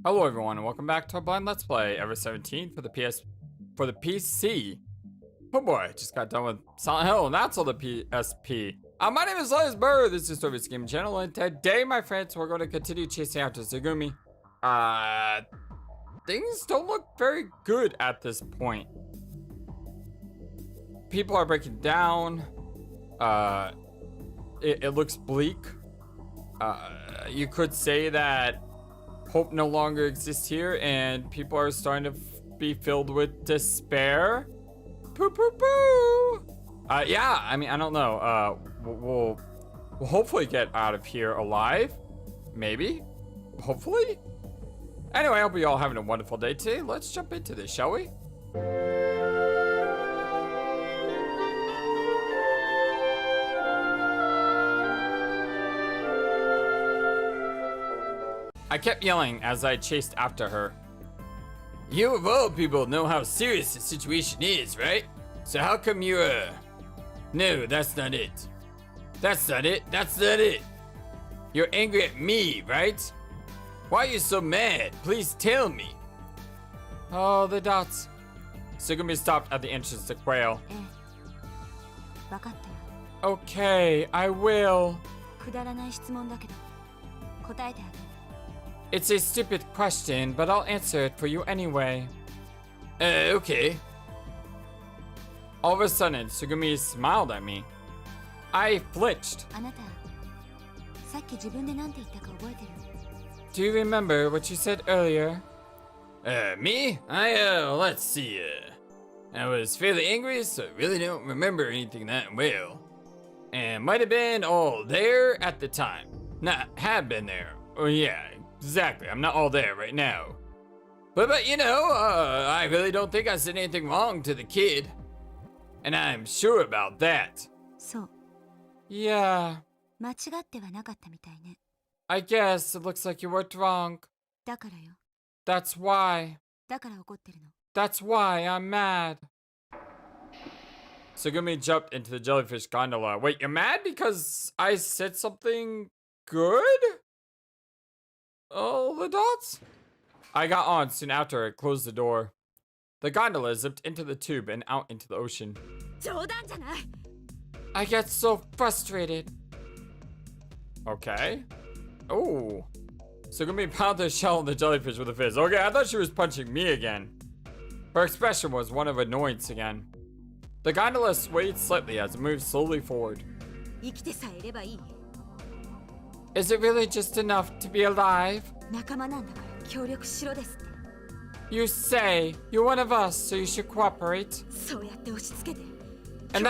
Hello everyone and welcome back to our blind let's play ever 17 for the PC. Oh boy, I just got done with Silent Hill and that's on the PSP. My name is FlightlessBird, this is Story's Gaming Channel, and today my friends we're going to continue chasing after Tsugumi. Things don't look very good at this point. People are breaking down. It looks bleak. You could say that hope no longer exists here, and people are starting to be filled with despair. Poo poo poo. Yeah, I mean, I don't know. We'll hopefully get out of here alive. Maybe. Hopefully. Anyway, I hope you all having a wonderful day today. Let's jump into this, shall we? I kept yelling as I chased after her. You of all people know how serious the situation is, right? So how come you, No, that's not it. That's not it. That's not it. You're angry at me, right? Why are you so mad? Please tell me. Oh, the dots. Tsugumi stopped at the entrance to Quail. Okay, I will. It's a stupid question, but I'll answer it for you anyway. Okay. All of a sudden, Tsugumi smiled at me. I flinched. Do you remember what you said earlier? Me? Let's see. I was fairly angry, so I really don't remember anything that well. And might have been all there at the time. Not have been there. Oh yeah. Exactly, I'm not all there right now. But you know, I really don't think I said anything wrong to the kid. And I'm sure about that. So. Yeah. I guess it looks like you weren't wrong. That's why. That's why I'm mad. Tsugumi jumped into the jellyfish gondola. Wait, you're mad because I said something good? Oh, the dots? I got on soon after it closed the door. The gondola zipped into the tube and out into the ocean. I get so frustrated. Okay. Oh. Tsugumi pounded the shell on the jellyfish with a fist. Okay, I thought she was punching me again. Her expression was one of annoyance again. The gondola swayed slightly as it moved slowly forward. Is it really just enough to be alive? You say you're one of us, so you should cooperate. And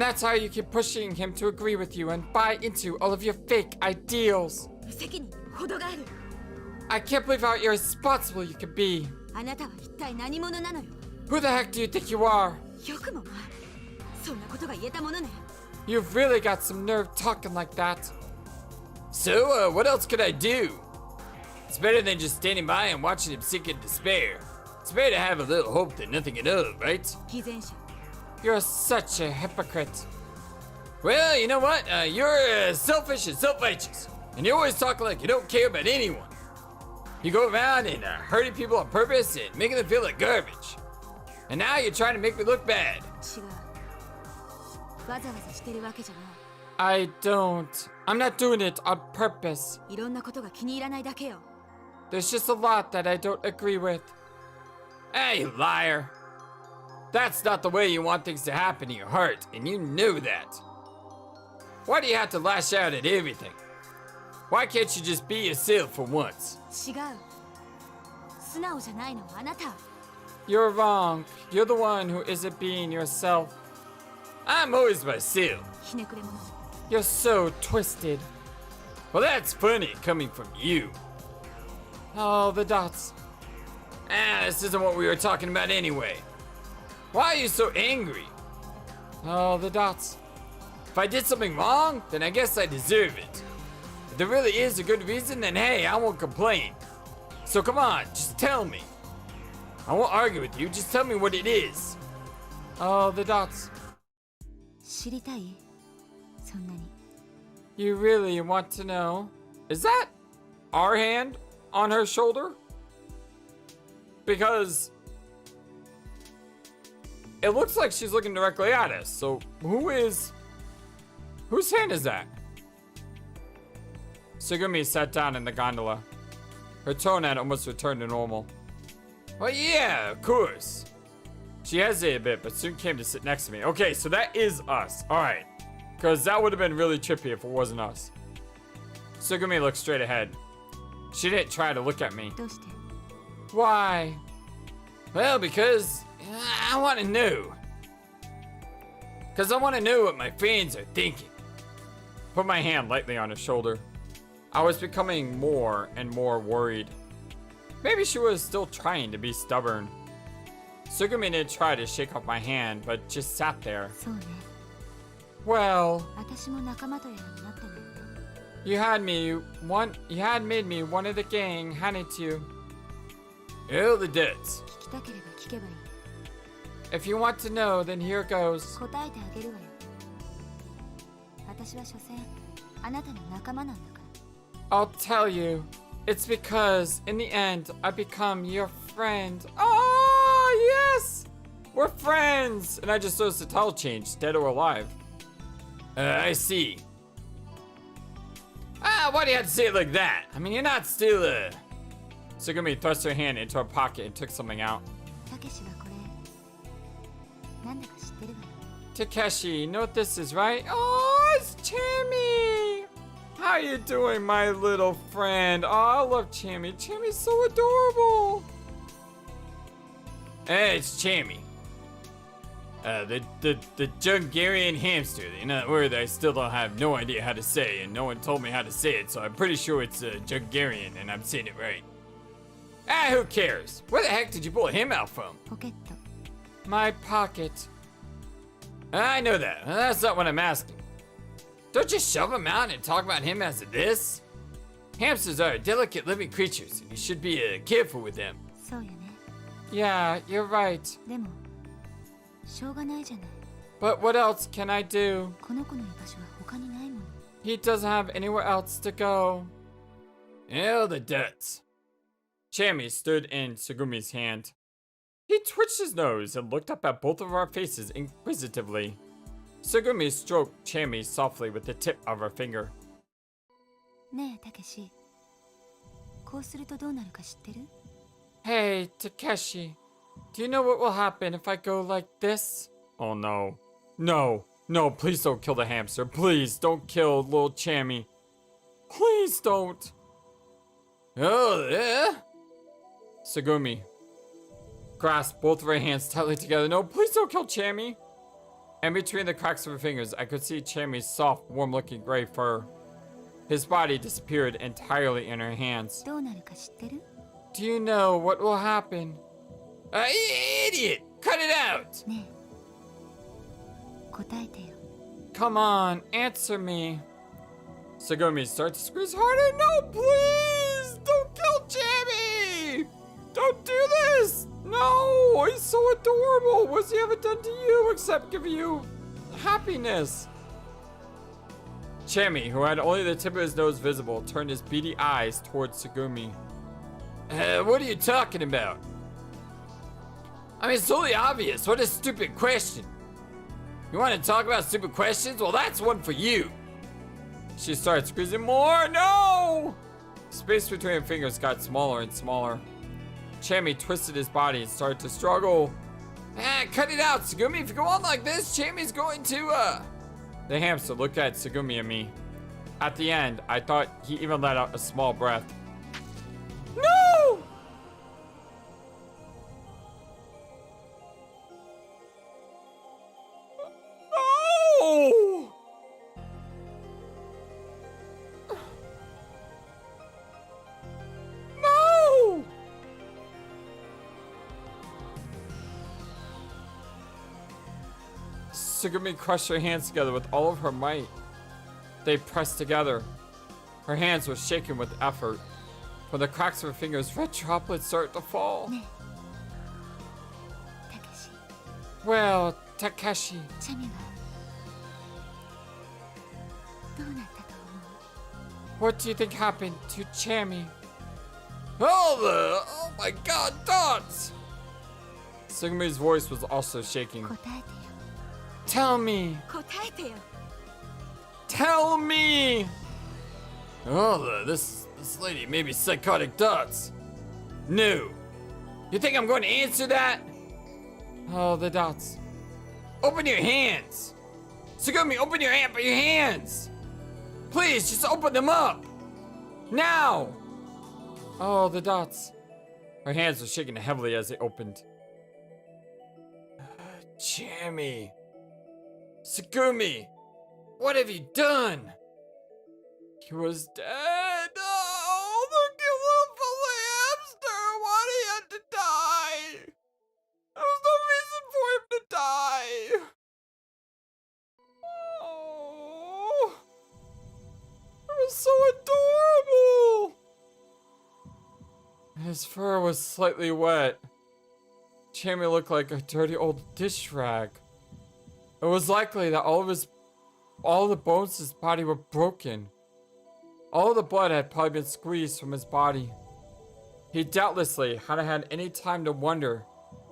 that's how you keep pushing him to agree with you and buy into all of your fake ideals. I can't believe how irresponsible you can be. Who the heck do you think you are? You've really got some nerve talking like that. So, what else could I do? It's better than just standing by and watching him sink in despair. It's better to have a little hope than nothing at all, right? You're such a hypocrite. Well, you know what? You're selfish and self-righteous. And you're always talking like you don't care about anyone. You go around and hurting people on purpose and making them feel like garbage. And now you're trying to make me look bad. I don't. I'm not doing it on purpose. There's just a lot that I don't agree with. Hey, you liar. That's not the way you want things to happen in your heart, and you know that. Why do you have to lash out at everything? Why can't you just be yourself for once? You're wrong. You're the one who isn't being yourself. I'm always myself. You're so twisted. Well, that's funny coming from you. Oh, the dots. This isn't what we were talking about anyway. Why are you so angry? Oh, the dots. If I did something wrong, then I guess I deserve it. If there really is a good reason, then hey, I won't complain. So come on, just tell me. I won't argue with you, just tell me what it is. Oh, the dots. You really want to know? Is that our hand on her shoulder? Because it looks like she's looking directly at us. So whose hand is that? Tsugumi sat down in the gondola. Her tone had almost returned to normal. Well, yeah, of course. She hesitated a bit, but soon came to sit next to me. Okay, so that is us. All right. Because that would have been really trippy if it wasn't us. Tsugumi looked straight ahead. She didn't try to look at me. Why? Well, because I want to know. Because I want to know what my fans are thinking. Put my hand lightly on her shoulder. I was becoming more and more worried. Maybe she was still trying to be stubborn. Tsugumi didn't try to shake off my hand, but just sat there. Well, you had made me one of the gang, hadn't you? Oh, the debts. If you want to know, then here goes. I'll tell you. It's because, in the end, I become your friend. Oh, yes! We're friends! And I just noticed the title change, dead or alive. I see. Why do you have to say it like that? I mean, you're not still, Tsugumi thrust her hand into her pocket and took something out. Takeshi, you know what this is, right? Oh, it's Chammy! How you doing, my little friend? Oh, I love Chammy. Chammy's so adorable. Hey, it's Chammy. The Jungarian hamster. In other words, I still don't have no idea how to say, and no one told me how to say it, so I'm pretty sure it's Jungarian, and I'm saying it right. Who cares? Where the heck did you pull him out from? My pocket. I know that. That's not what I'm asking. Don't just shove him out and talk about him as this. Hamsters are delicate living creatures, and you should be careful with them. Yeah, you're right. But what else can I do? He doesn't have anywhere else to go. Oh, the debts. Chammy stood in Tsugumi's hand. He twitched his nose and looked up at both of our faces inquisitively. Tsugumi stroked Chammy softly with the tip of her finger. Hey, Takeshi. Do you know what will happen if I go like this? Oh no. No. No, please don't kill the hamster. Please don't kill little Chammy. Please don't. Oh, yeah? Tsugumi grasped both of her hands tightly together. No, please don't kill Chammy. And between the cracks of her fingers, I could see Chammy's soft, warm-looking gray fur. His body disappeared entirely in her hands. Do you know what will happen? Idiot! Cut it out! Come on, answer me. Tsugumi starts to squeeze harder. No, please! Don't kill Chammy! Don't do this! No! He's so adorable! What's he ever done to you except give you happiness? Chammy, who had only the tip of his nose visible, turned his beady eyes towards Tsugumi. What are you talking about? I mean, it's totally obvious. What a stupid question. You want to talk about stupid questions? Well, that's one for you. She started squeezing more. No! Space between her fingers got smaller and smaller. Chammy twisted his body and started to struggle. Cut it out, Tsugumi. If you go on like this, Chammy's going to, The hamster looked at Tsugumi and me. At the end, I thought he even let out a small breath. No! No! No! Tsugumi crushed her hands together with all of her might. They pressed together. Her hands were shaking with effort. From the cracks of her fingers, red droplets started to fall. Well, Takeshi. What do you think happened to Chammy? Oh my god, dots! Sugumi's voice was also shaking. Tell me! Tell me! Oh, this lady may be psychotic dots. No. You think I'm going to answer that? Oh, the dots. Open your hands! Sugumi, open your hands! Please, just open them up! Now! Oh, the dots. Her hands were shaking heavily as they opened. Chammy. Sugumi! What have you done? He was dead! Oh, the cute little hamster! Why did he have to die? There was no reason for him to die! Oh, it was so adorable! His fur was slightly wet. Chammy looked like a dirty old dish rag. It was likely that all the bones in his body were broken. All of the blood had probably been squeezed from his body. He doubtlessly hadn't had any time to wonder.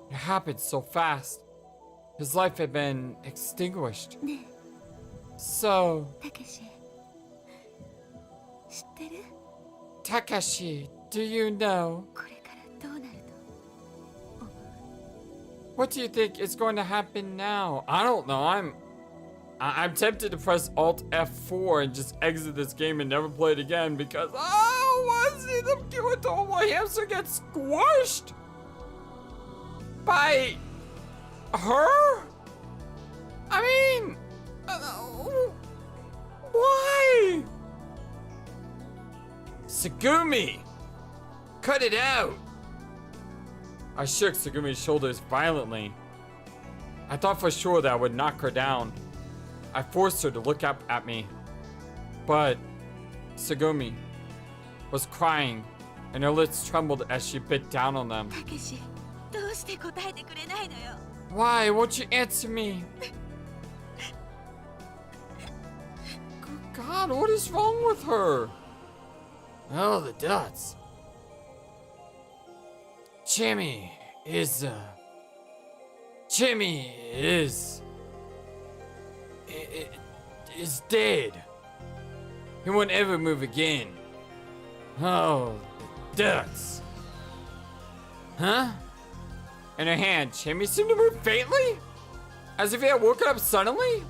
It happened so fast. His life had been extinguished. So... Takeshi, do you know? What do you think is going to happen now? I don't know. I'm tempted to press Alt F4 and just exit this game and never play it again because I want to see the cute adorable hamster get squashed by her. I mean, why? Sugumi, cut it out. I shook Sugumi's shoulders violently. I thought for sure that I would knock her down. I forced her to look up at me. But Sugumi was crying, and her lips trembled as she bit down on them. Why won't you answer me? God, what is wrong with her? Oh, the dots. Chammy is dead. He won't ever move again. Oh, ducks. Huh? In her hand, Chammy seemed to move faintly, as if he had woken up suddenly.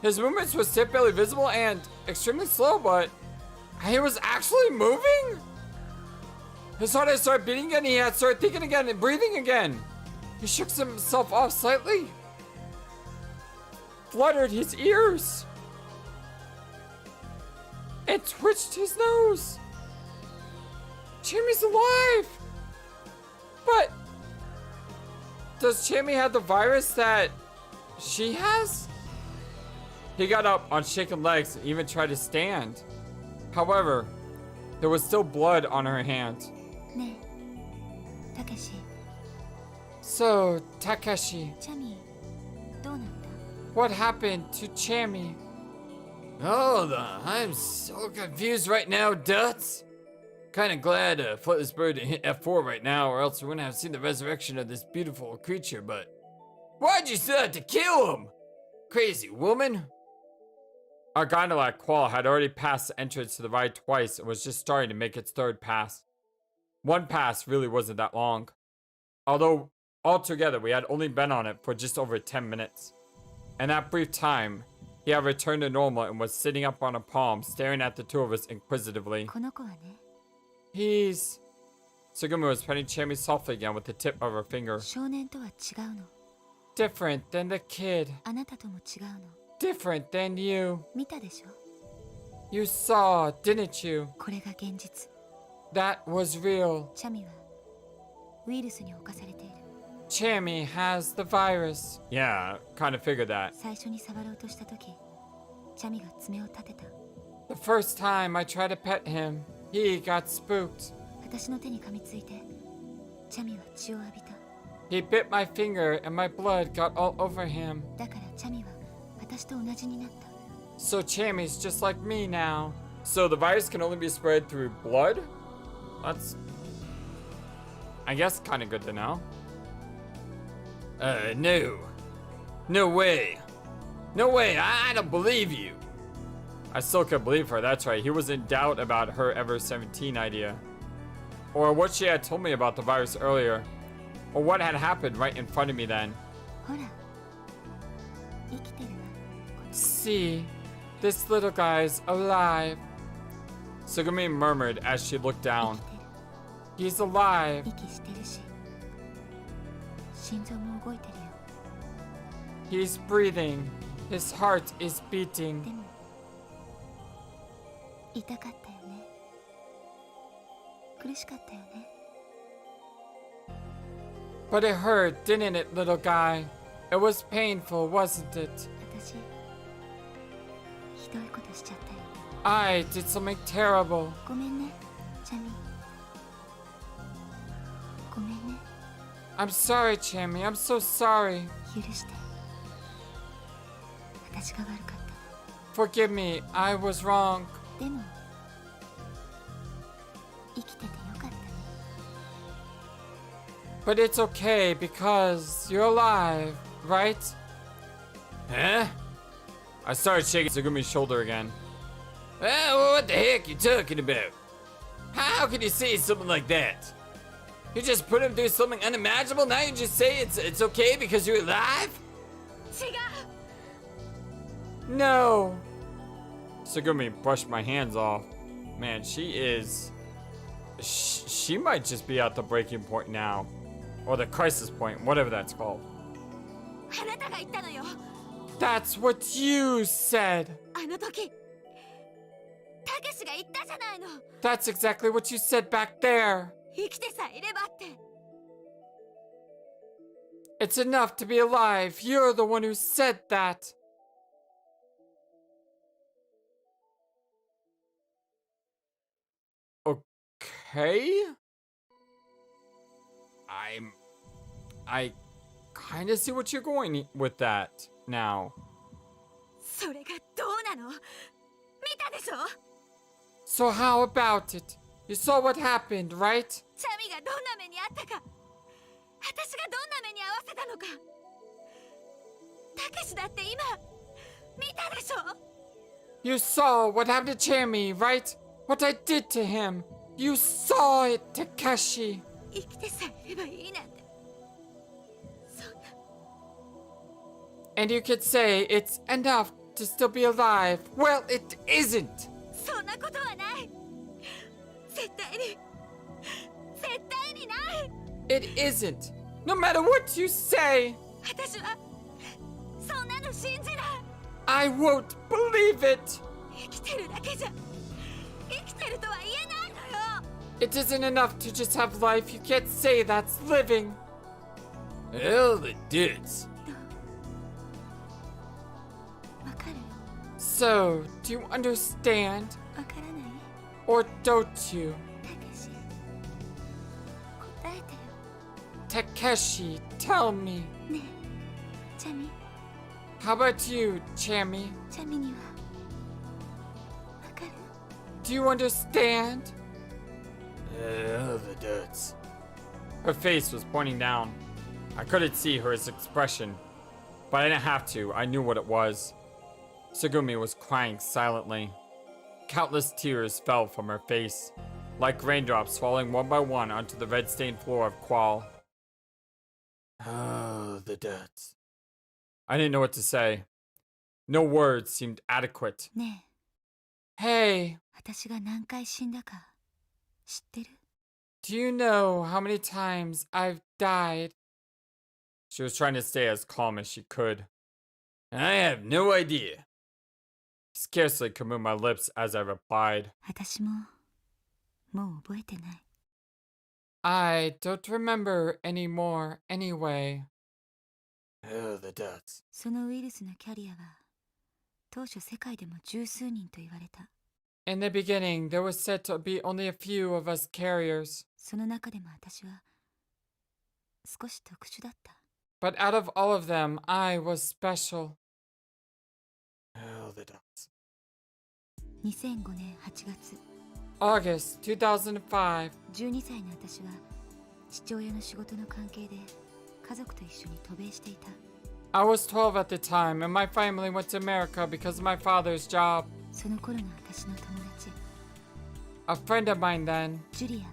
His movements were still barely visible and extremely slow, but he was actually moving? His heart had started beating again, he had started thinking again and breathing again. He shook himself off slightly, fluttered his ears, and twitched his nose. Chammy's alive! But does Chammy have the virus that she has? He got up on shaking legs and even tried to stand. However, there was still blood on her hand. So, Takeshi, what happened to Chammy? Oh, I'm so confused right now, Duts. Kinda glad FlightlessBird didn't hit F4 right now, or else we wouldn't have seen the resurrection of this beautiful creature, but why'd you still have to kill him? Crazy woman. Our Gondolac Qual had already passed the entrance to the ride twice and was just starting to make its third pass. One pass really wasn't that long. Although, altogether, we had only been on it for just over 10 minutes. In that brief time, he had returned to normal and was sitting up on a palm, staring at the two of us inquisitively. He's... Sugumi was petting Chammy softly again with the tip of her finger. Different than the kid. Different than you. You saw, didn't you? That was real. Chammy has the virus. Yeah, kind of figured that. The first time I tried to pet him, he got spooked. He bit my finger and my blood got all over him. So Chammy's just like me now. So the virus can only be spread through blood? That's, I guess, kind of good to know. No. No way. No way, I don't believe you. I still could believe her, that's right. He was in doubt about her Ever 17 idea. Or what she had told me about the virus earlier. Or what had happened right in front of me then. See, this little guy's alive. Sugumi murmured as she looked down. He's alive. He's breathing. His heart is beating. But it hurt, didn't it, little guy? It was painful, wasn't it? I did something terrible. I'm sorry, Chami. I'm so sorry. Forgive me. I was wrong. But it's okay because you're alive, right? Huh? I started shaking Tsugumi's shoulder again. What the heck are you talking about? How can you say something like that? You just put him through something unimaginable, now you just say it's okay because you're alive? No. Tsugumi brushed my hands off. Man, she is... She might just be at the breaking point now. Or the crisis point, whatever that's called. That's what you said. That's exactly what you said back there. It's enough to be alive. You're the one who said that. Okay. I kind of see what you're going with that now. So how about it? You saw what happened, right? You saw what happened to Chami, right? What I did to him. You saw it, Takeshi. And you could say it's enough to still be alive. Well, it isn't. It isn't. No matter what you say. I won't believe it. It isn't enough to just have life. You can't say that's living. Hell, the dudes. So, do you understand? Or don't you? Takeshi, tell me. How about you, Chami? Do you understand? The dudes. Her face was pointing down. I couldn't see her expression, but I didn't have to. I knew what it was. Tsugumi was crying silently. Countless tears fell from her face, like raindrops falling one by one onto the red-stained floor of Qual. Oh, the duds. I didn't know what to say. No words seemed adequate. Hey. Do you know how many times I've died? She was trying to stay as calm as she could. I have no idea. Scarcely could move my lips as I replied. I don't remember anymore anyway. Oh, the duds. In the beginning, there was said to be only a few of us carriers. But out of all of them, I was special. Oh, the duds. 2005年8月 August 2005. 12歳の私は父親の仕事の関係で家族と一緒に渡米していた。 I was 12 at the time, and my family went to America because of my father's job. その頃の私の友達 A friend of mine then, ジュリ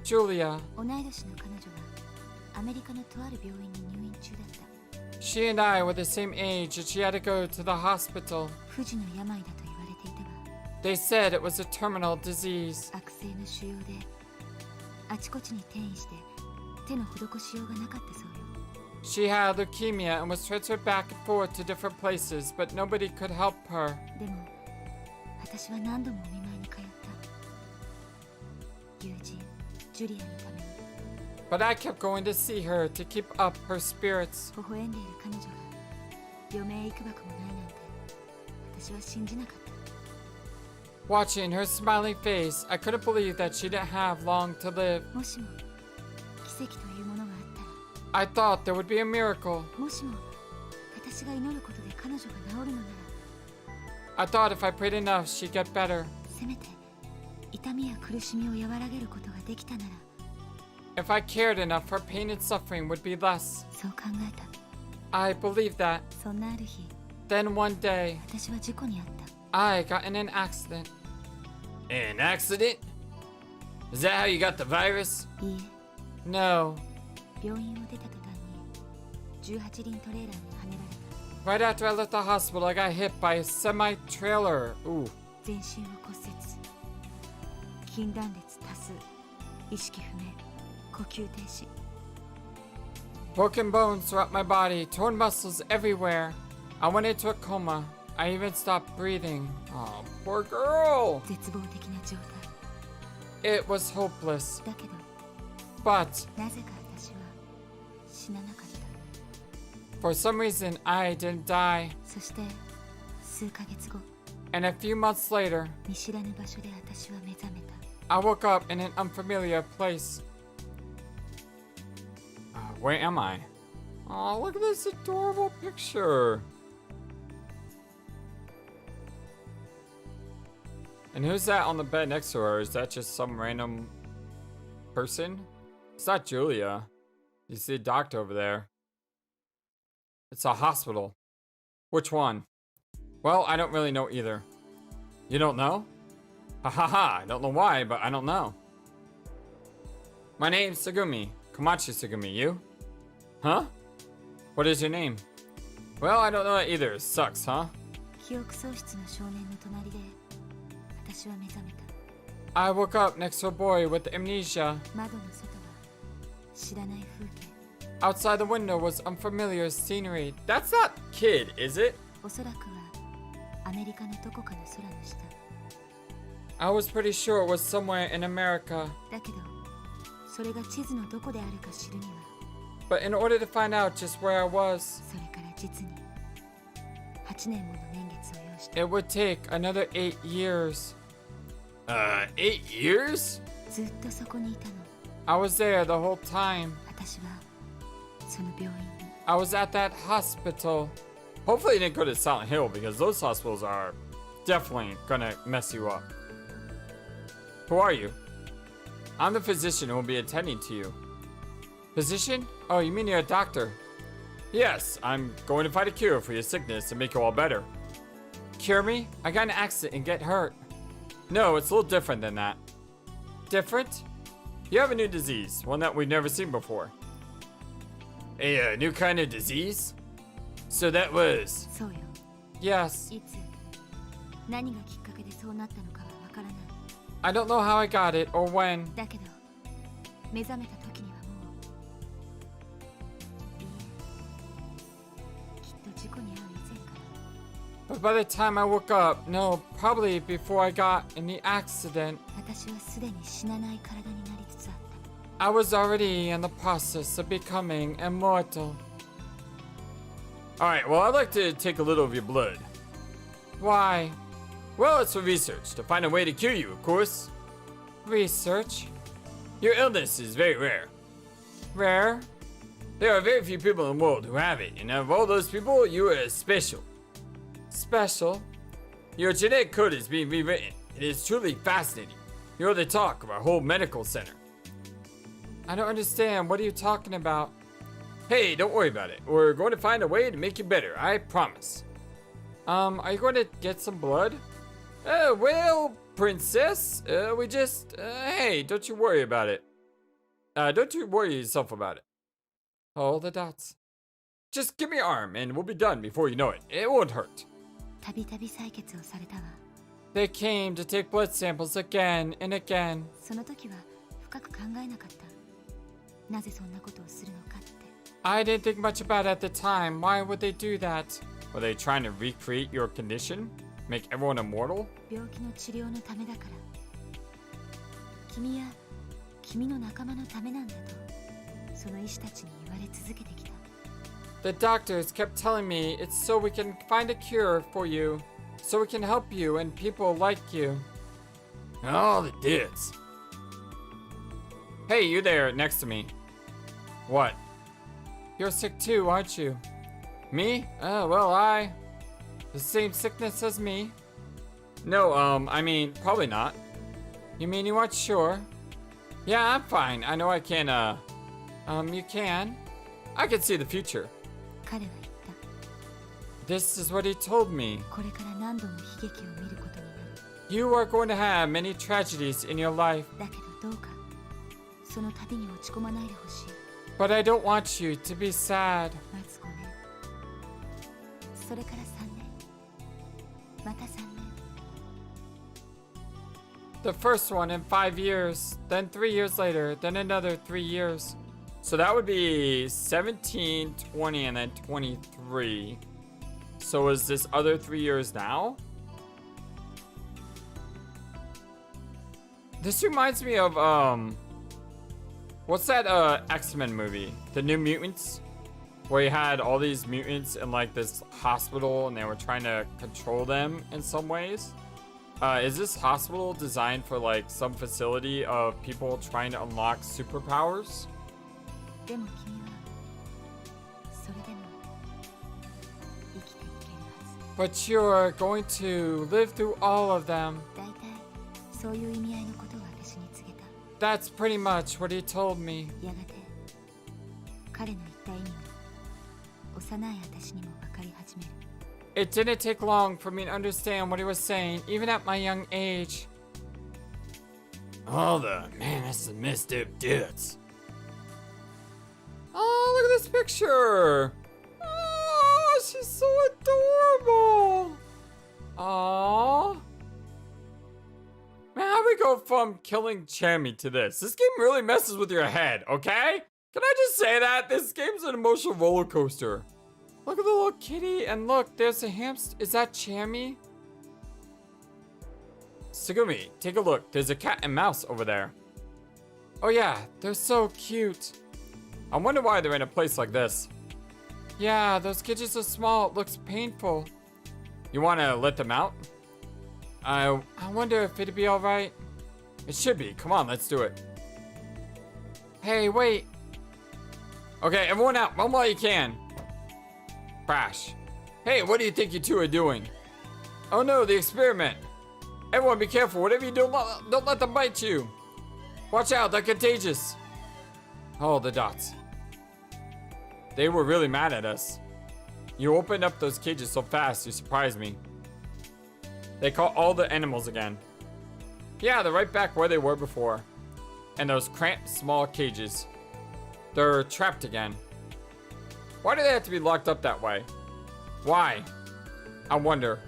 Julia, ア、同い年の彼女がアメリカのとある病院に入院中だった。 she and I were the same age, and she had to go to the hospital. 不治の病だと言われていたが、 They said it was a terminal disease. 悪性の腫瘍であちこちに転移して手の施しようがなかったそうよ。 She had leukemia and was transferred back and forth to different places, but nobody could help her. でも私は何度もお見舞いに通った。友人ジュリアのために。 But I kept going to see her to keep up her spirits. 微笑んでいる彼女が余命いくばくもないなんて私は信じなかった。 Watching her smiling face, I couldn't believe that she didn't have long to live. もしも奇跡というものがあったら、 I thought there would be a miracle. もしも私が祈ることで彼女が治るのなら、 I thought if I prayed enough, she'd get better. せめて痛みや苦しみを和らげることができたなら、 If I cared enough, her pain and suffering would be less. そう考えた。 I believed that. そんなある日、 Then one day, 私は事故に遭った。 I got in an accident. An accident? Is that how you got the virus? いい No. え、病院を出た途端に18輪トレーラーにはねられ Right after I left the hospital, I got hit by a semi-trailer. Ooh. た。全身を骨折、筋断裂多数、意識不明、呼吸停止。 Broken bones throughout my body, torn muscles everywhere. I went into a coma. I even stopped breathing. Oh, poor girl. 絶望的な状態 It was hopeless. だけど、 But なぜか私は死ななかった。 for some reason, I didn't die. そして数ヶ月後、 And a few months later, 見知らぬ場所で私は目覚めた。 I woke up in an unfamiliar place. Where am I? Oh, look at this adorable picture. And who's that on the bed next to her? Is that just some random person? It's not Julia. You see a doctor over there. It's a hospital. Which one? Well, I don't really know either. You don't know? Ha ha ha, I don't know why, but I don't know. My name's Tsugumi. Komachi Tsugumi, you? Huh? What is your name? Well, I don't know that either. It sucks, huh? 記憶喪失の少年の隣で私は目覚めた。 I woke up next to a boy with amnesia. 窓の外は知らない風景。 Outside the window was unfamiliar scenery. That's not KID, is it? おそらくはアメリカのどこかの空の下。 I was pretty sure it was somewhere in America. だけどそれが地図のどこであるか知るには、 But in order to find out just where I was, それから実に8年もの年月を要して it would take another 8 years. 8 years? ずっとそこにいたの。 I was there the whole time. 私はその病院に。 I was at that hospital. Hopefully you didn't go to Silent Hill because those hospitals are definitely gonna mess you up. Who are you? I'm the physician who will be attending to you. Physician? Oh, you mean you're a doctor? Yes, I'm going to find a cure for your sickness and make you all better. Cure me? I got in an accident and get hurt. No, it's a little different than that. Different? You have a new disease, one that we've never seen before. A new kind of disease? So that was... そうよ。 Yes. いつ何がきっかけでそうなったのかはわからない。 I don't know how I got it or when. だけど目覚めた時にはもう、いいえ、きっと事故に遭う以前から。 But by the time I woke up, no, probably before I got in the accident, 私はすでに死なない体になりつつあった。 I was already in the process of becoming immortal. Alright, well, I'd like to take a little of your blood. Why? Well, it's for research, to find a way to cure you, of course. Research? Your illness is very rare. Rare? There are very few people in the world who have it, and of all those people, you are special. Special? Your genetic code is being rewritten. It is truly fascinating. You're the talk of our whole medical center. I don't understand. What are you talking about? Hey, don't worry about it. We're going to find a way to make you better. I promise. Are you going to get some blood? Well, princess, we just, hey, don't you worry about it. Don't you worry yourself about it. Oh, the dots. Just give me your arm and we'll be done before you know it. It won't hurt. They came to take blood samples again and again. I didn't think much about it at the time. Why would they do that? Were they trying to recreate your condition? Make everyone immortal? The doctors kept telling me it's so we can find a cure for you, so we can help you and people like you. Oh, the dudes. Hey, you there next to me. What? You're sick too, aren't you? Me? Oh, well, the same sickness as me. No, I mean, probably not. You mean you aren't sure? Yeah, I'm fine. I know I can, you can. I can see the future. This is what he told me. You are going to have many tragedies in your life. But I don't want you to be sad. The first one in 5 years, then 3 years later, then another 3 years. So that would be 17, 20, and then 23. So is this other 3 years now? This reminds me of, what's that, X-Men movie? The New Mutants? Where you had all these mutants in like this hospital and they were trying to control them in some ways. Is this hospital designed for like some facility of people trying to unlock superpowers? But you're going to live through all of them. That's pretty much what he told me. It didn't take long for me to understand what he was saying, even at my young age. Oh, that's the messed up dudes. Oh, look at this picture. Oh, she's so adorable. Aww. Man, how we go from killing Chammy to this? This game really messes with your head, okay? Can I just say that? This game's an emotional roller coaster. Look at the little kitty, and look, there's a hamster. Is that Chammy? Sugumi, take a look. There's a cat and mouse over there. Oh yeah, they're so cute. I wonder why they're in a place like this. Yeah, those cages are small. It looks painful. You want to let them out? I wonder if it'd be alright. It should be. Come on, let's do it. Hey, wait. Okay, everyone out. Run while you can. Crash. Hey, what do you think you two are doing? Oh no, the experiment. Everyone be careful. Whatever you do, don't let them bite you. Watch out, they're contagious. Oh, the dots. They were really mad at us. You opened up those cages so fast, you surprised me. They caught all the animals again. Yeah, they're right back where they were before. And those cramped, small cages. They're trapped again. Why do they have to be locked up that way? Why? I wonder.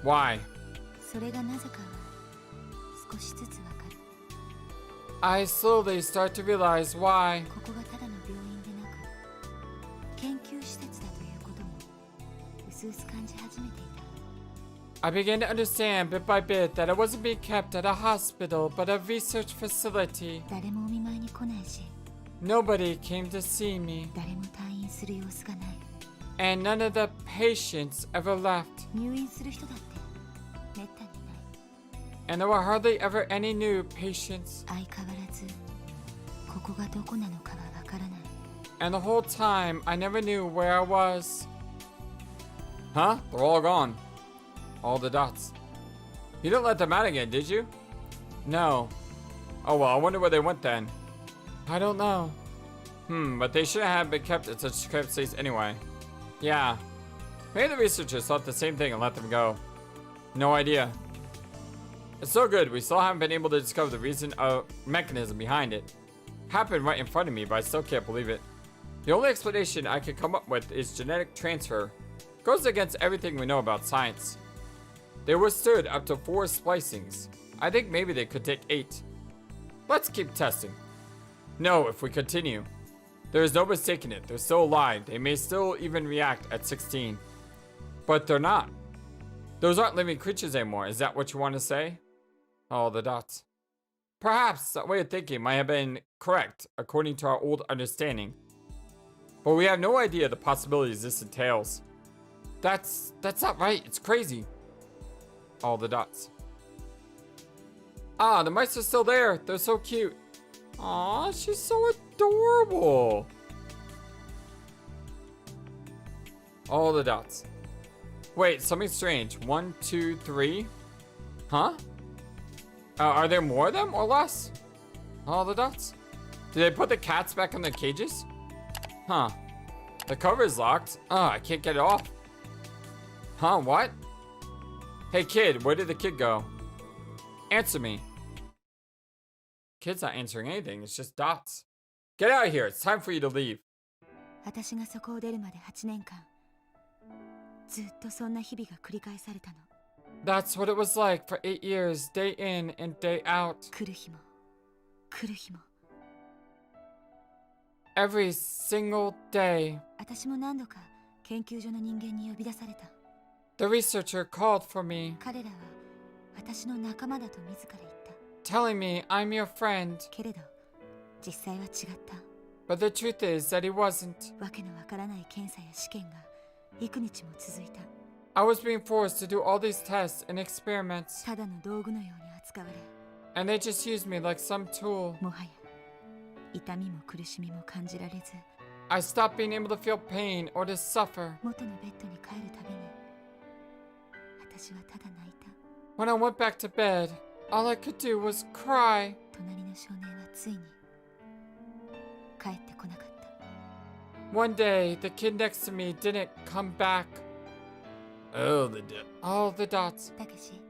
Why? I slowly start to realize why. I began to understand bit by bit that I wasn't being kept at a hospital, but a research facility. Nobody came to see me. And none of the patients ever left. And there were hardly ever any new patients. And the whole time, I never knew where I was. Huh? They're all gone. All the dots. You didn't let them out again, did you? No. Oh well, I wonder where they went then. I don't know. But they shouldn't have been kept in such cramped states anyway. Yeah. Maybe the researchers thought the same thing and let them go. No idea. It's so good, we still haven't been able to discover the reason or mechanism behind it. Happened right in front of me, but I still can't believe it. The only explanation I can come up with is genetic transfer. Goes against everything we know about science. They withstood up to 4 splicings. I think maybe they could take 8. Let's keep testing. No, if we continue. There is no mistaking it. They're still alive. They may still even react at 16. But they're not. Those aren't living creatures anymore. Is that what you want to say? Oh, the dots. Perhaps that way of thinking might have been correct according to our old understanding. But we have no idea the possibilities this entails. That's not right. It's crazy. All the dots. Ah, the mice are still there. They're so cute. Aw, she's so adorable. All the dots. Wait, something strange. 1, 2, 3. Huh? Are there more of them or less? All the dots. Did they put the cats back in their cages? Huh. The cover is locked. Oh, I can't get it off. Huh, what? Hey kid, where did the kid go? Answer me. Kid's not answering anything, it's just dots. Get out of here, it's time for you to leave. 私がそこを出るまで8年間、ずっとそんな日々が繰り返されたの。That's what it was like for 8 years, day in and day out. 来る日も、来る日も。Every single day. 私も何度か研究所の人間に呼び出された。The researcher called for me. 彼らは私の仲間だと自ら言った。Telling me I'm your friend. けれど、実際は違った。But the truth is that he wasn't. わけのわからない検査や試験が幾日も続いた。I was being forced to do all these tests and experiments. ただの道具のように扱われ。And they just used me like some tool. もはや痛みも苦しみも感じられず。I stopped being able to feel pain or to suffer. 元のベッドに帰るたびに、私はただ泣いた。When I went back to bed, all I could do was cry. 隣の少年はついに帰ってこなかった。One day, the kid next to me didn't come back. All the dots. たけし、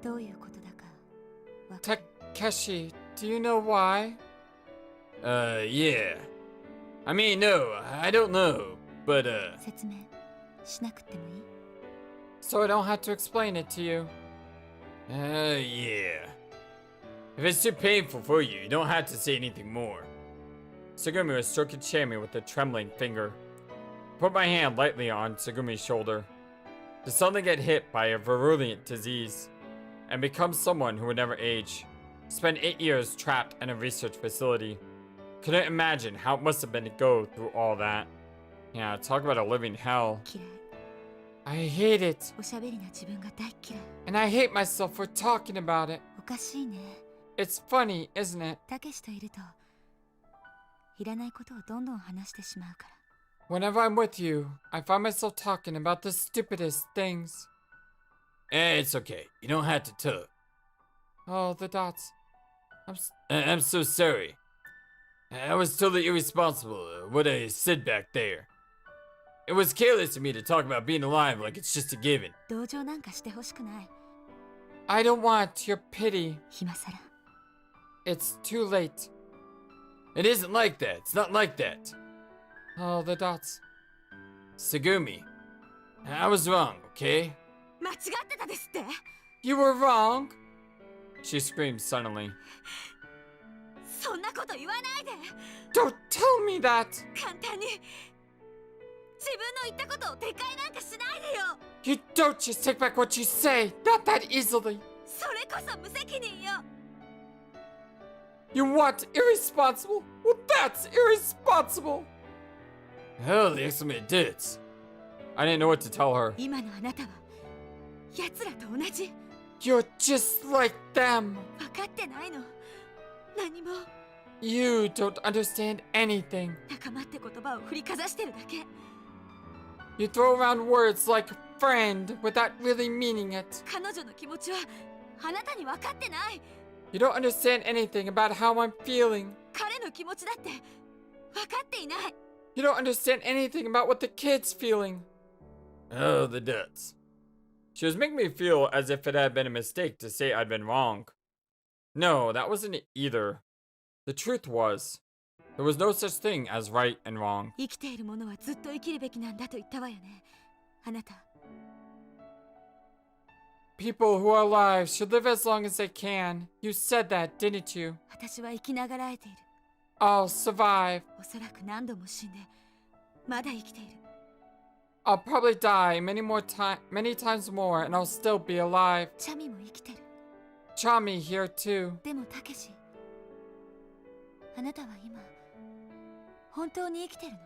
どういうことだかわかる？ Takeshi, do you know why? Yeah. I mean, no, I don't know, but, 説明しなくてもいい？ So I don't have to explain it to you. yeah. If it's too painful for you, you don't have to say anything more. Tsugumi was stroking Chami with a trembling finger. I put my hand lightly on Tsugumi's shoulder. To suddenly get hit by a virulent disease and become someone who would never age. Spend 8 years trapped in a research facility. Couldn't imagine how it must have been to go through all that. Yeah, talk about a living hell. 嫌い。 I hate it. おしゃべりな自分が大嫌い。 And I hate myself for talking about it. おかしいね。 It's funny, isn't it? たけしといるといらないことをどんどん話してしまうから。 Whenever I'm with you, I find myself talking about the stupidest things. It's okay. You don't have to tell. Oh, the dots. I'm so sorry. I was totally irresponsible, what I said back there. It was careless of me to talk about being alive like it's just a given. 同情なんかしてほしくない。 I don't want your pity. 今さら。 It's too late. It isn't like that. It's not like that. Oh, the dots. Tsugumi, I was wrong, okay? 間違ってたですって。 You were wrong. She screamed suddenly. そんなこと言わないで。 Don't tell me that. 簡単に自分の言ったことを撤回なんかしないでよ。 You don't just take back what you say. Not that easily. それこそ無責任よ。 You want irresponsible? Well, that's irresponsible. Hell, the excellent dudes. I didn't know what to tell her. 今のあなたは奴らと同じ。 You're just like them. 分かってないの。何も。 You don't understand anything. 仲間って言葉を振りかざしてるだけ。 You throw around words like friend without really meaning it. 彼女の気持ちはあなたに分かってない。 You don't understand anything about how I'm feeling. 彼の気持ちだって分かっていない。 You don't understand anything about what the kid's feeling. Oh, the duts. She was making me feel as if it had been a mistake to say I'd been wrong. No, that wasn't it either. The truth was, there was no such thing as right and wrong. 生きている者はずっと生きるべきなんだと言ったわよね。あなた。 People who are alive should live as long as they can. You said that, didn't you? 私は生きながらえている。 I'll survive. おそらく何度も死んで、まだ生きている。 I'll probably die many times more, and I'll still be alive. チャミも生きてる。 Chami here too. でもたけし、あなたは今本当に生きてるの？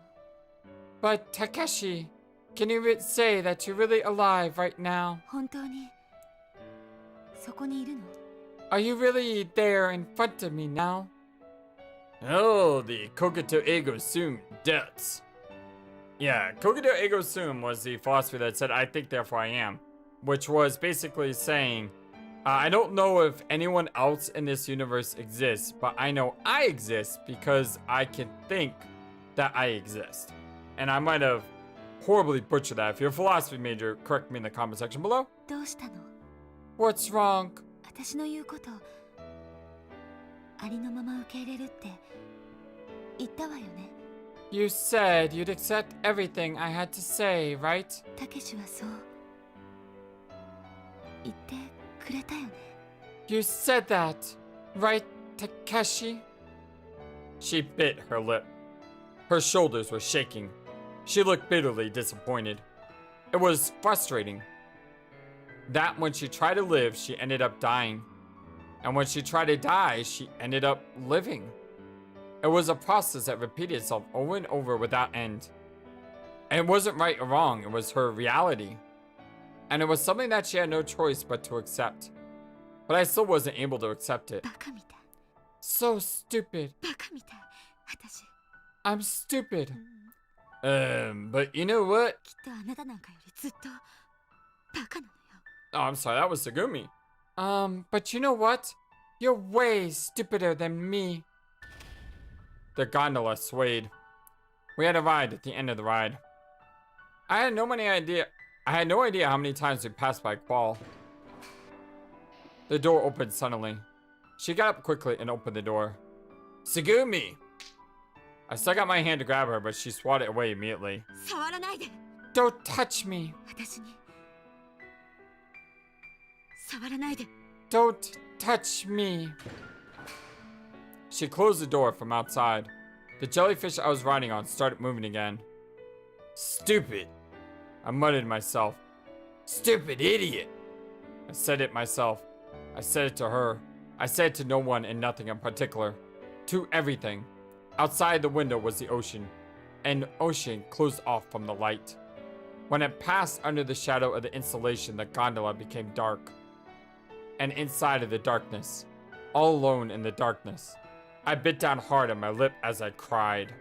But Takeshi, can you say that you're really alive right now? 本当にそこにいるの？ Are you really there in front of me now? Oh, the Kokuto Ego Sum debts. Yeah, Kokuto Ego Sum was the philosophy that said, I think, therefore I am. Which was basically saying, I don't know if anyone else in this universe exists, but I know I exist because I can think that I exist. And I might have horribly butchered that. If you're a philosophy major, correct me in the comment section below. どうしたの？ What's wrong? 私の言うことありのまま受け入れるって言ったわよね。 You said you'd accept everything I had to say, right? たけしはそう言ってくれたよね。 You said that, right, Takeshi? She bit her lip. Her shoulders were shaking. She looked bitterly disappointed. It was frustrating. That when she tried to live, she ended up dying. And when she tried to die, she ended up living. It was a process that repeated itself over and over without end. And it wasn't right or wrong, it was her reality. And it was something that she had no choice but to accept. But I still wasn't able to accept it. バカみたい。 So stupid. バカみたい。私。 I'm stupid. But you know what? きっとあなたなんかよりずっとバカなのよ。 Oh, I'm sorry, that was Segumi. But you know what? You're way stupider than me. The gondola swayed. We had arrived at the end of the ride. I had no idea how many times we passed by Qual. The door opened suddenly. She got up quickly and opened the door. Segumi! I stuck out my hand to grab her, but she swatted away immediately. 触らないで。 Don't touch me! 私に触らないで。 Don't touch me! She closed the door from outside. The jellyfish I was riding on started moving again. Stupid! I muttered to myself. Stupid idiot! I said it myself. I said it to her. I said it to no one and nothing in particular. To everything. Outside the window was the ocean. An ocean closed off from the light. When it passed under the shadow of the installation, the gondola became dark. And inside of the darkness, all alone in the darkness, I bit down hard on my lip as I cried.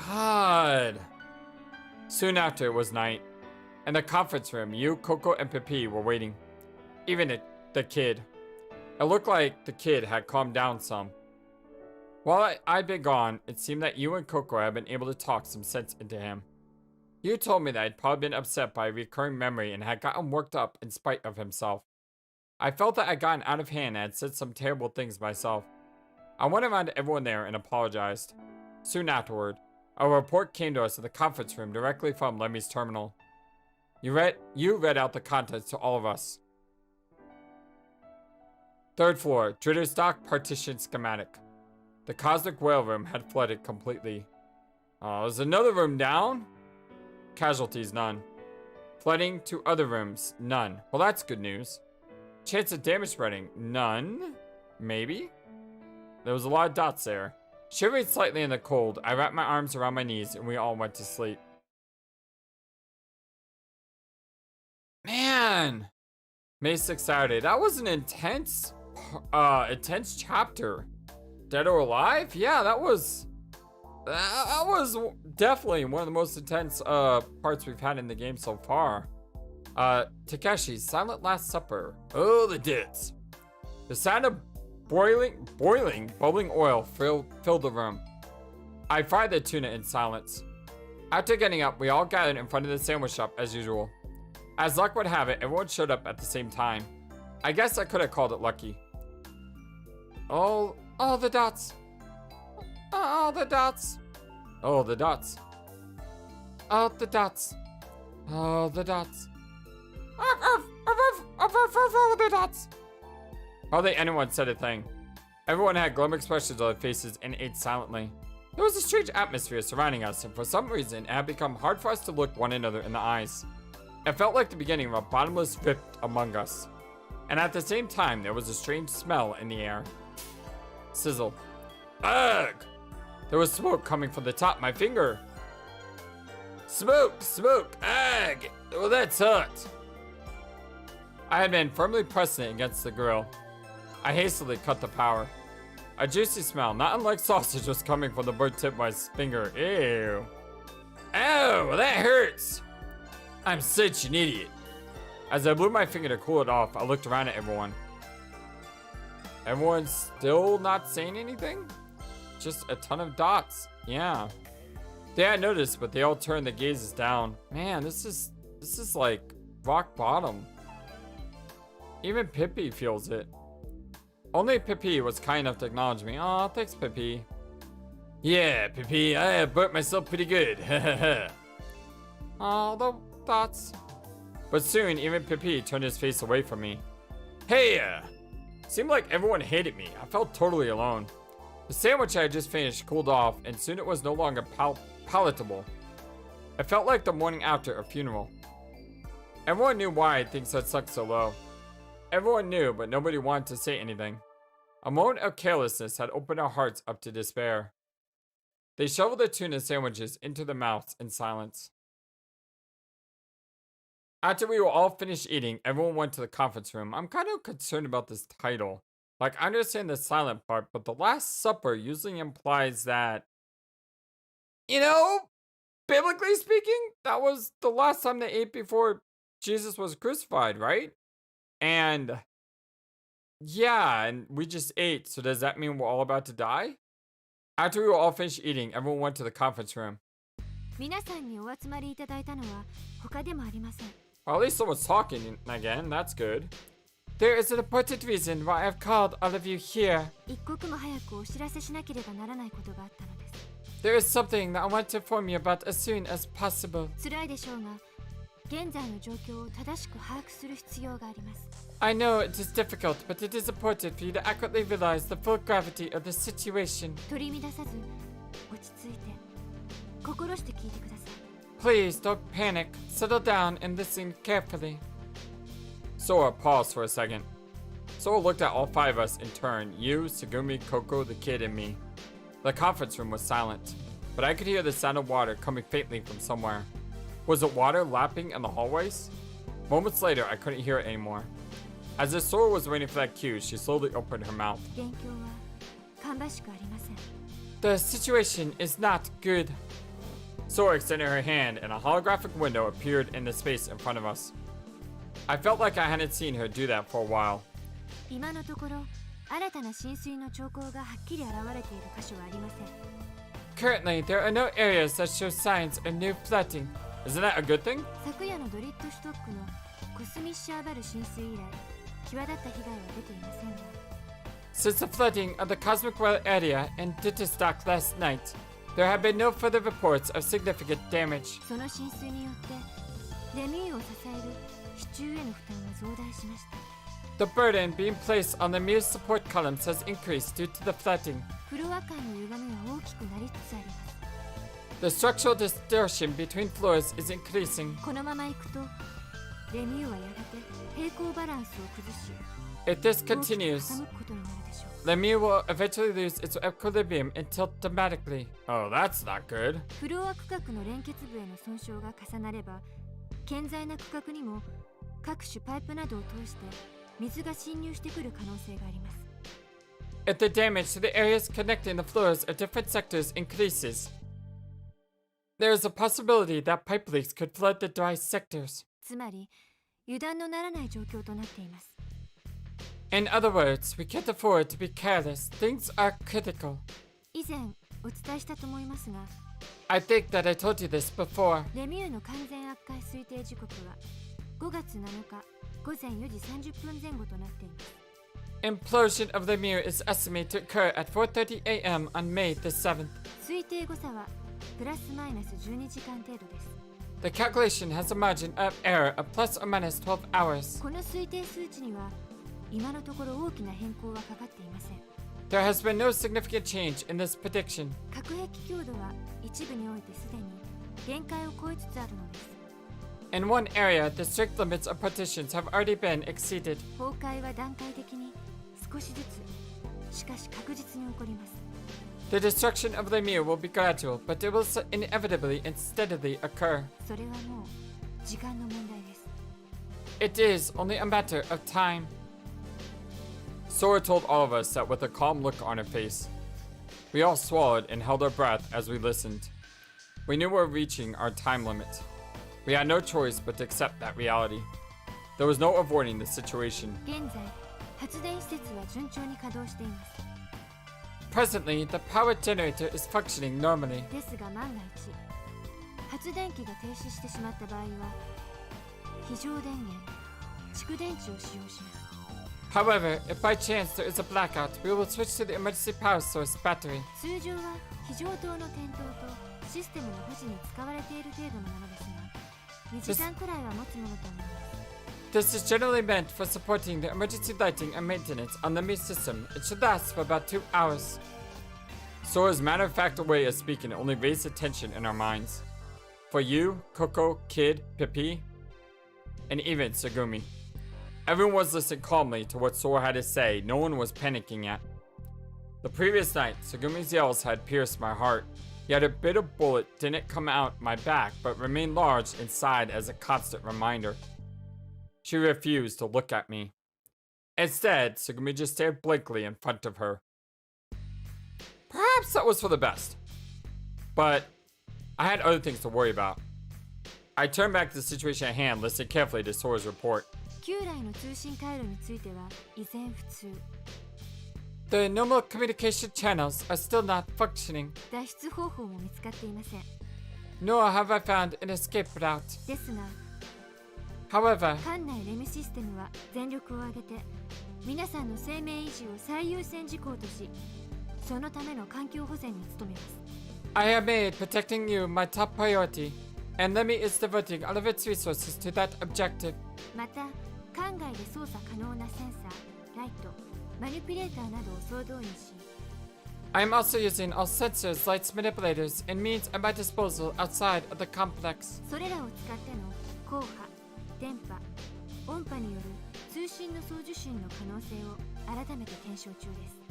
God. Soon after, it was night. In the conference room, you, Coco, and Pepe were waiting. Even the kid. It looked like the kid had calmed down some. While I'd been gone, it seemed that you and Coco had been able to talk some sense into him. You told me that he'd probably been upset by a recurring memory and had gotten worked up in spite of himself. I felt that I'd gotten out of hand and had said some terrible things myself. I went around to everyone there and apologized. Soon afterward, a report came to us in the conference room directly from Lemmy's terminal. You read out the contents to all of us. 3rd floor, Dritterstock partition schematic. The Cosmic Whale room had flooded completely. Is another room down? Casualties, none. Flooding to other rooms, none. Well, that's good news. Chance of damage spreading, none? Maybe? There was a lot of dots there. Shivering slightly in the cold, I wrapped my arms around my knees and we all went to sleep. Man! May 6th Saturday. That was an intense chapter. Dead or alive? Yeah, that was That was definitely one of the most intense parts we've had in the game so far. Takeshi's Silent Last Supper. Oh, the dits. The sound of bubbling oil filled the room. I fried the tuna in silence. After getting up, we all gathered in front of the sandwich shop as usual. As luck would have it, everyone showed up at the same time. I guess I could have called it lucky. All the dots. All the dots. All the dots. All the dots. All the dots. All the dots. Hardly anyone said a thing. Everyone had glum expressions on their faces and ate silently. There was a strange atmosphere surrounding us, and for some reason, it had become hard for us to look one another in the eyes. It felt like the beginning of a bottomless rift among us. And at the same time, there was a strange smell in the air. Sizzle. Ugh! There was smoke coming from the top of my finger. Smoke! Ugh! Well, that's hot. I had been firmly pressing it against the grill. I hastily cut the power. A juicy smell, not unlike sausage, was coming from the bird tip of my finger. Ew. Ow, that hurts. I'm such an idiot. As I blew my finger to cool it off, I looked around at everyone. Everyone's still not saying anything? Just a ton of dots. Yeah. They had noticed, but they all turned their gazes down. Man, this is like rock bottom. Even Pippi feels it. Only Pippi was kind enough to acknowledge me. Aw, thanks, Pippi. Yeah, Pippi, I have burnt myself pretty good. Aw, the dots. But soon, even Pippi turned his face away from me. Hey! Seemed like everyone hated me. I felt totally alone. The sandwich I had just finished cooled off, and soon it was no longer palatable. It felt like the morning after a funeral. Everyone knew why things had sucked so low. Everyone knew, but nobody wanted to say anything. A moment of carelessness had opened our hearts up to despair. They shoveled the tuna sandwiches into their mouths in silence. After we were all finished eating, everyone went to the conference room. I'm kind of concerned about this title. Like, I understand the silent part, but the Last Supper usually implies that, you know, biblically speaking, that was the last time they ate before Jesus was crucified, right? And yeah, and we just ate, so does that mean we're all about to die? After we were all finished eating, everyone went to the conference room. Well, at least someone's talking again, that's good. There is an important reason why I've called all of you here. There is something that I want to inform you about as soon as possible. I know it is difficult, but it is important for you to accurately realize the full gravity of the situation. Please don't panic. Settle down and listen carefully. Sora paused for a second. Sora looked at all five of us in turn. You, Tsugumi, Coco, the kid, and me. The conference room was silent, but I could hear the sound of water coming faintly from somewhere. Was it water lapping in the hallways? Moments later, I couldn't hear it anymore. As if Sora was waiting for that cue, she slowly opened her mouth. The situation is not good. Sora extended her hand, and a holographic window appeared in the space in front of us. I felt like I hadn't seen her do that for a while. Currently, there are no areas that show signs of new flooding. Isn't that a good thing? Since the flooding of the Cosmic Well area in Ditterstock last night, there have been no further reports of significant damage. The burden being placed on the Muse support columns has increased due to the flooding. The structural distortion between floors is increasing. If this continues, the Muse will eventually lose its equilibrium and tilt dramatically. Oh, that's not good. if the damage to the areas connecting the floors of different sectors increases. There is a possibility that pipe leaks could flood the dry sectors. つまり油断のならない状況となっています。 In other words, we can't afford to be careless. Things are critical. 以前お伝えしたと思いますが、 I think that I told you this before. レミューの完全悪化推定時刻は5月7日午前4時30分前後となっています。 Implosion of the mirror is estimated to occur at 4:30 a.m. on May the 7th. 推定誤差はプラスマイナス12時間程度です。 The calculation has a margin of error of plus or minus 12 hours. この推定数値には今のところ大きな変更はかかっていません。 There has been no significant change in this prediction. 核兵器強度は一部においてすでに限界を超えつつあるのです。 In one area, the strict limits of partitions have already been exceeded. 崩壊は段階的に少しずつ、しかし確実に起こります。 The destruction of the mirror will be gradual, but it will inevitably and steadily occur. それはもう時間の問題です。 It is only a matter of time. Sora told all of us that with a calm look on her face. We all swallowed and held our breath as we listened. We knew we were reaching our time limit. We had no choice but to accept that reality. There was no avoiding the situation. 現在、発電施設は順調に稼働しています。 Presently, the power generator is functioning normally. ですが万が一、発電機が停止してしまった場合は、非常電源、蓄電池を使用します。 However, if by chance there is a blackout, we will switch to the emergency power source battery. 通常は非常灯の点灯とシステムの保持に使われている程度のものですが、2時間くらいは持つものと思います。 This is generally meant for supporting the emergency lighting and maintenance on the Mii system. It should last for about 2 hours. Sora's matter-of-fact way of speaking only raised the tension in our minds. For you, Coco, Kid, Pippi, and even Tsugumi. Everyone was listening calmly to what Sora had to say. No one was panicking yet. The previous night, Tsugumi's yells had pierced my heart. Yet a bit of bullet didn't come out my back, but remained lodged inside as a constant reminder. She refused to look at me. Instead, Tsugumi just stared blankly in front of her. Perhaps that was for the best. But I had other things to worry about. I turned back to the situation at hand, listening carefully to Sora's report. 旧来の通信回路については依然普通。 The normal communication channels are still not functioning. 脱出方法も見つかっていません。 Nor have I found an escape route. ですが、 However, 館内レムシステムは全力を挙げて皆さんの生命維持を最優先事項とし、そのための環境保全に努めます。 I have made protecting you my top priority, and Lemmy is devoting all of its resources to that objective. また、館外で操作可能なセンサー、ライト、マニピュレーターなどを総動員し、 I am also using all sensors, lights, manipulators, and means at my disposal outside of the complex. それらを使っての光波、電波、音波による通信の送受信の可能性を改めて検証中です。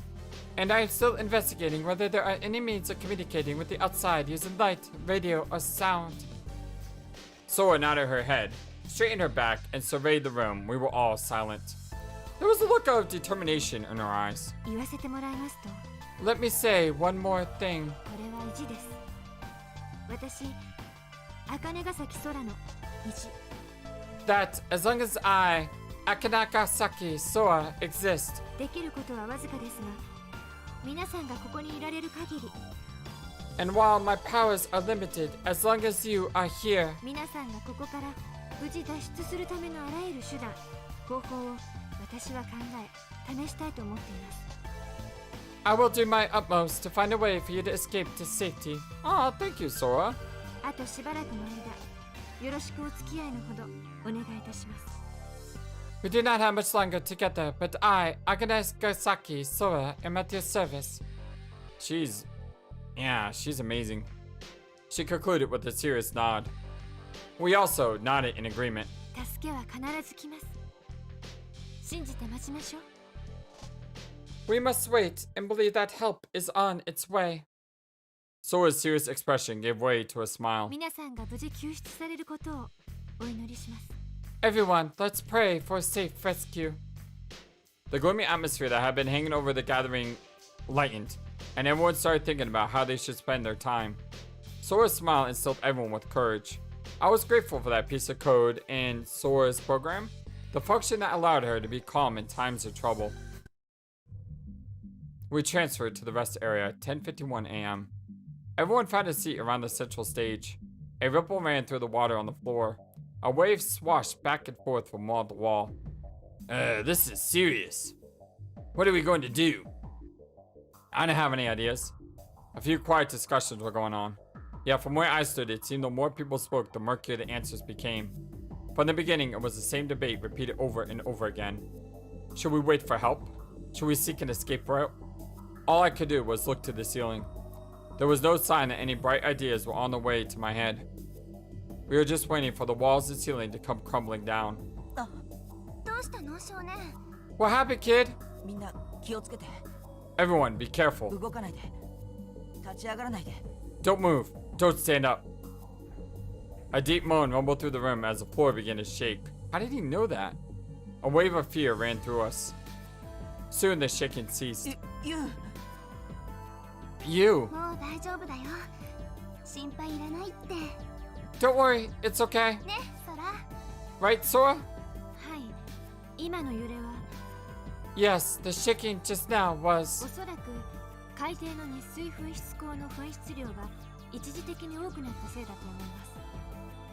And I am still investigating whether there are any means of communicating with the outside using light, radio, or sound. Sora nodded her head, straightened her back, and surveyed the room. We were all silent. There was a look of determination in her eyes. 言わせてもらいますと、 Let me say one more thing. これは意地です。私、茜ヶ崎空の意地。 That as long as I, Akanakasaki Sora, exist, できることはわずかですが、皆さんがここにいられる限り、 and while my powers are limited, as long as you are here, 皆さんがここから無事脱出するためのあらゆる手段、方法を私は考え、試したいと思っています。 I will do my utmost to find a way for you to escape to safety. Aw, thank you, Sora. あとしばらくの間、よろしくお付き合いのほどお願いいたします。 We do not have much longer together, but I, Akanakasaki Sora, am at your service. She's amazing. She concluded with a serious nod. We also nodded in agreement. 助けは必ず来ます。信じて待ちましょう。 We must wait and believe that help is on its way. Sora's serious expression gave way to a smile. 皆さんが無事救出されることをお祈りします。 Everyone, let's pray for a safe rescue. The gloomy atmosphere that had been hanging over the gathering lightened, and everyone started thinking about how they should spend their time. Sora's smile instilled everyone with courage. I was grateful for that piece of code in Sora's program, the function that allowed her to be calm in times of trouble. We transferred to the rest area, 10:51 a.m. Everyone found a seat around the central stage. A ripple ran through the water on the floor. A wave swashed back and forth from wall to wall. This is serious. What are we going to do? I didn't have any ideas. A few quiet discussions were going on. Yeah, from where I stood, it seemed the more people spoke, the murkier the answers became. From the beginning, it was the same debate repeated over and over again. Should we wait for help? Should we seek an escape route? All I could do was look to the ceiling. There was no sign that any bright ideas were on the way to my head. We were just waiting for the walls and ceiling to come crumbling down. What happened, kid? Everyone, be careful. Don't move. Don't stand up. A deep moan rumbled through the room as the floor began to shake. How did he know that? A wave of fear ran through us. Soon the shaking ceased. You. Don't worry, it's okay. Right, Sora? Yes, the shaking just now was...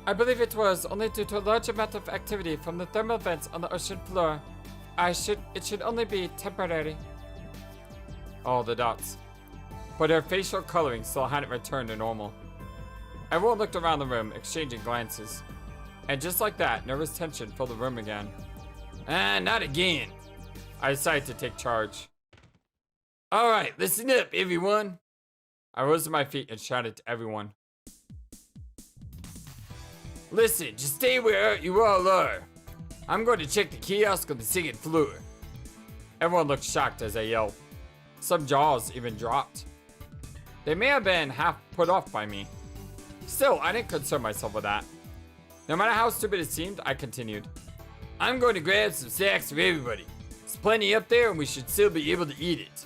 I believe it was only due to a large amount of activity from the thermal vents on the ocean floor. It should only be temporary. All the dots. But her facial coloring still hadn't returned to normal. Everyone looked around the room, exchanging glances. And just like that, nervous tension filled the room again. Not again. I decided to take charge. Alright, listen up, everyone. I rose to my feet and shouted to everyone. Listen, just stay where you all are. I'm going to check the kiosk on the second floor. Everyone looked shocked as I yelled. Some jaws even dropped. They may have been half put off by me. Still, I didn't concern myself with that. No matter how stupid it seemed, I continued. I'm going to grab some snacks for everybody. There's plenty up there and we should still be able to eat it.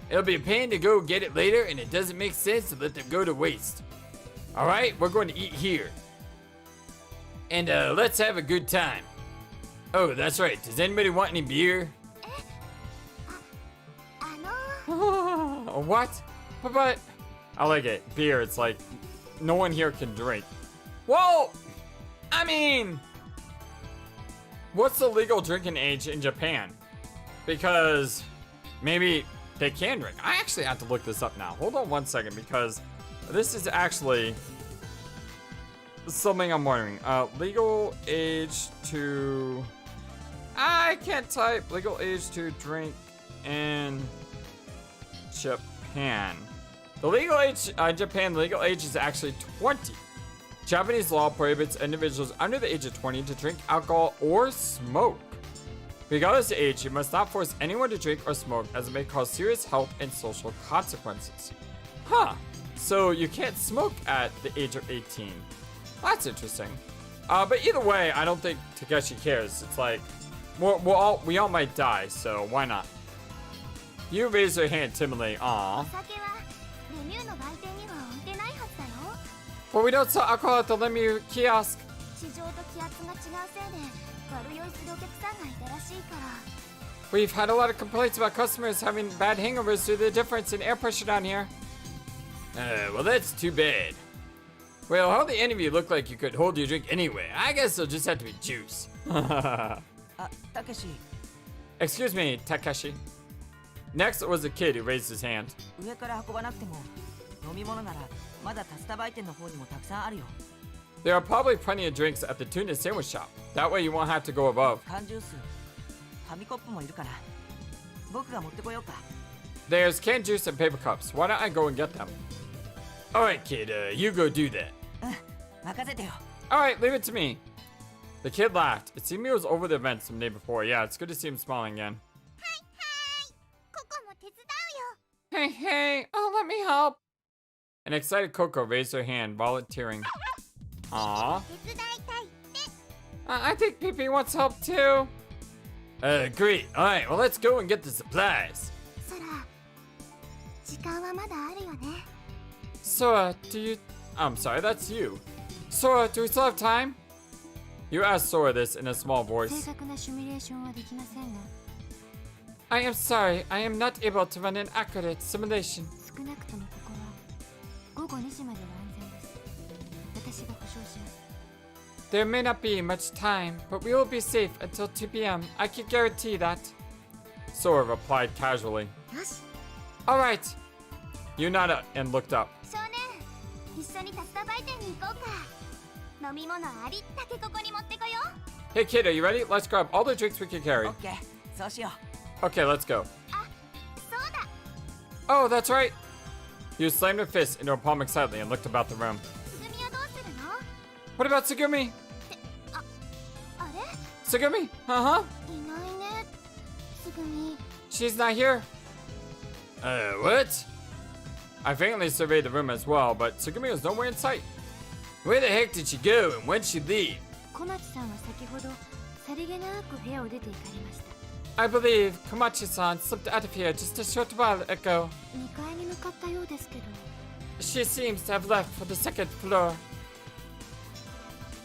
It'll be a pain to go get it later and it doesn't make sense to let them go to waste. Alright, we're going to eat here. And let's have a good time. Oh, that's right. Does anybody want any beer? What? But I like it. Beer, it's like no one here can drink. Well, I mean, what's the legal drinking age in Japan? Because maybe they can drink. I actually have to look this up now. Hold on one second because this is actually something I'm wondering. Legal age to... I can't type. Legal age to drink in Japan. The legal age in Japan, the legal age is actually 20. Japanese law prohibits individuals under the age of 20 to drink alcohol or smoke. Regardless of age, you must not force anyone to drink or smoke as it may cause serious health and social consequences. Huh. So you can't smoke at the age of 18. That's interesting. But either way, I don't think Takeshi cares. It's like, we all might die, so why not? You raise your hand timidly. Aww. But we don't sell alcohol at the Lemieux kiosk. We've had a lot of complaints about customers having bad hangovers due to the difference in air pressure down here. Well, that's too bad. Well, how the any of you look like you could hold your drink anyway? I guess it'll just have to be juice. Takeshi. Excuse me, Takeshi. Next was a kid who raised his hand. There are probably plenty of drinks at the tuna sandwich shop. That way you won't have to go above. There's canned juice and paper cups. Why don't I go and get them? Alright kid, you go do that. Alright, leave it to me. The kid laughed. It seemed he was over the events from the day before. Yeah, it's good to see him smiling again. Hey, oh, let me help. An excited Coco raised her hand, volunteering. Aww. I think Pee-Pee wants help too. Great. Alright, well, let's go and get the supplies. ソラ、時間はまだあるよね。 Sora, do you... I'm sorry, that's you. Sora, do we still have time? You asked Sora this in a small 正 voice. 確なシミュレーションはできませんが、 I am sorry, I am not able to run an accurate simulation. 少なくともここは午後2時までは安全です。私が保証します。 There may not be much time, but we will be safe until 2 p.m. I can guarantee that. Sora replied casually. よし、 Alright. You nodded and looked up. 少年、一緒に竜田売店に行こうか。飲み物ありったけここに持ってこよう。 Hey kid, are you ready? Let's grab all the drinks we can carry. オッケー、そうしよ Okay, let's go. あ、そうだ。 Oh, that's right. You slammed your fist into her palm excitedly and looked about the room. つぐみはどうするの？ What about Tsugumi? あれ？ Tsugumi? Uh-huh. いないね。つぐみ。 She's not here. What? I faintly surveyed the room as well, but Tsugumi was nowhere in sight. Where the heck did she go and when did she leave? 小町さんは先ほどさりげなく部屋を出て行かれました。 I believe Komachi-san slipped out of here just a short while ago. 2階に向かったようですけど。 She seems to have left for the second floor.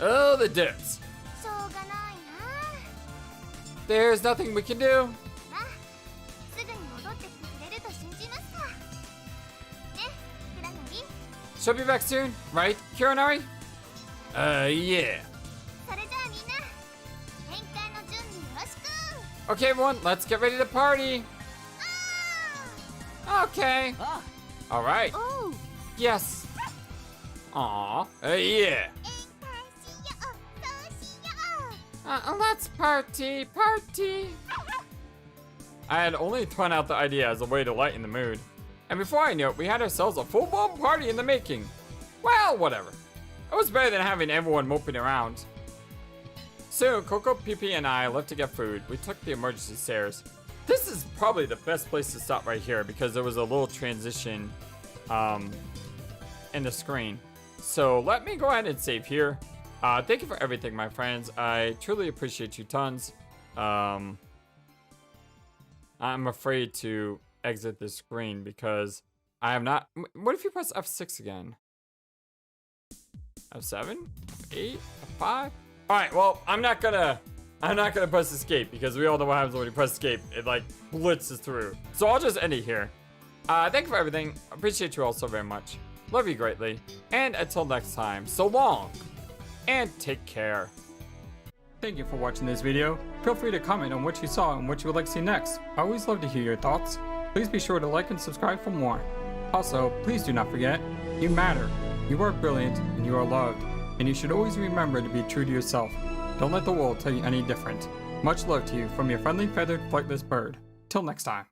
Oh, the dirt. しょうがないな。 There's nothing we can do. まあ、すぐに戻ってきてくれると信じますか。ね、くらなり。 She'll be back soon, right, Kiranari? Yeah. それじゃあみんな、宴会の準備よろしく。 Okay, everyone, let's get ready to party. Okay. う。あ All right. おう。 Yes. Aw. Yeah. 宴会しよう。そうしよう。 Let's party. I had only thrown out the idea as a way to lighten the mood. And before I knew it, we had ourselves a full-blown party in the making. Well, whatever. It was better than having everyone moping around. Soon, Coco, PP, and I left to get food. We took the emergency stairs. This is probably the best place to stop right here because there was a little transition in the screen. So let me go ahead and save here. Thank you for everything, my friends. I truly appreciate you tons. I'm afraid to exit the screen because I have not. What if you press F6 again? F7, F8, F5. All right. Well, I'm not gonna press escape because we all know what happens when you press escape. It like blitzes through. So I'll just end it here. Thank you for everything. Appreciate you all so very much. Love you greatly. And until next time, so long and take care. Thank you for watching this video. Feel free to comment on what you saw and what you would like to see next. I always love to hear your thoughts. Please be sure to like and subscribe for more. Also, please do not forget, you matter. You are brilliant and you are loved. And you should always remember to be true to yourself. Don't let the world tell you any different. Much love to you from your friendly feathered flightless bird. Till next time.